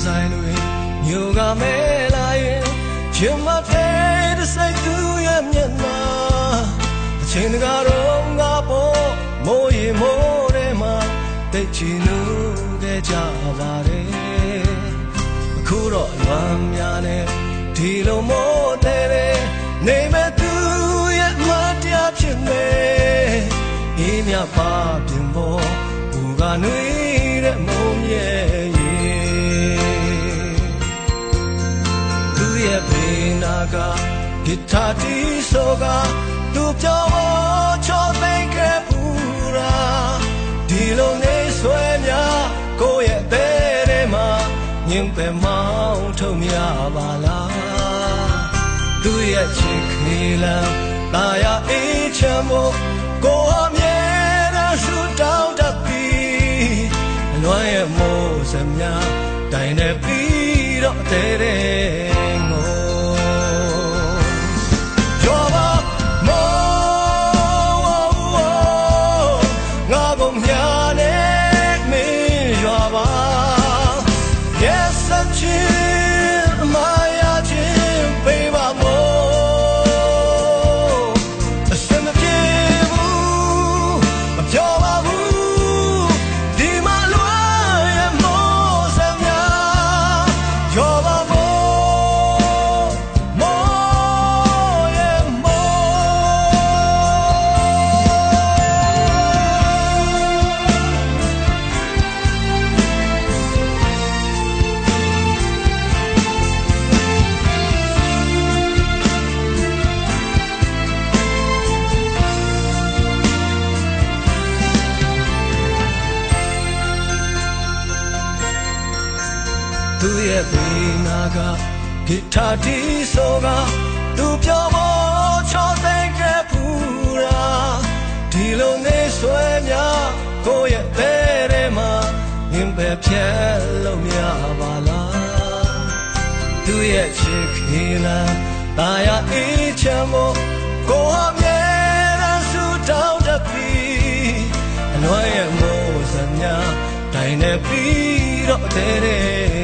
ဆိုင်တွေညိုကမဲလာရင်ချင်မတဲ့စိတ်သူရဲ့မျက်နှာအချိန်ကတော့ငါပေါ်မိုးရီမိုးထဲမှာတိတ်ချီလို့ခဲ့ကြပါတယ်အခုတော့လွမ်းများနဲ့ဒီလိုမိုးတဲ့နေမဲ့သူရဲ့မတရားဖြစ်မယ်အေးမြပါပြင်ပေါ်ဘူကနွေတဲ့မုံရဲ့သူရဲ့ဘေးနာကဂီတာတီဆိုကသူပြောင်းချောသိမ်းခဲ့ဘူးလားဒီလိုနေဆွဲများကိုယ့်ရဲ့ဘဲထဲမှာညင်ပဲမောင်းထုံရပါလားသူရဲ့ချစ်ခေလမ်းတာယာအေးချမ်းဖို့ကိုယ်အမြဲတမ်းဆူတောင်းတတ်ပြီးအလွမ်းရဲ့မိုးစများတိုင်နေပြီးတော့တဲ့ငိုရောပါမောငါဘုံညာနဲ့မင်းရွာပါYes such my chin baby mo asem pye bu ma pyo ba bu di ma lwa ye mo sa mya yo ba mo ye moသူရဲ့ဘေးနာကဂီတာတီဆိုကသူပြောဖို့ချောသိမ်းခဲ့ဘူးလားဒီလိုနေဆွဲများကိုယ့်ရဲ့ဘဲထဲမှာငင်ပဲဖြတ်လို့မရပါလားသူရဲ့ချစ်ခေလမ်းတာယာအေးချမ်းဖို့ကိုယ်အမြဲတမ်းဆူတောင်းတတ်ပြီးအလွမ်းရဲ့မိုးစများတိုင်နေပြီးတော့တဲ့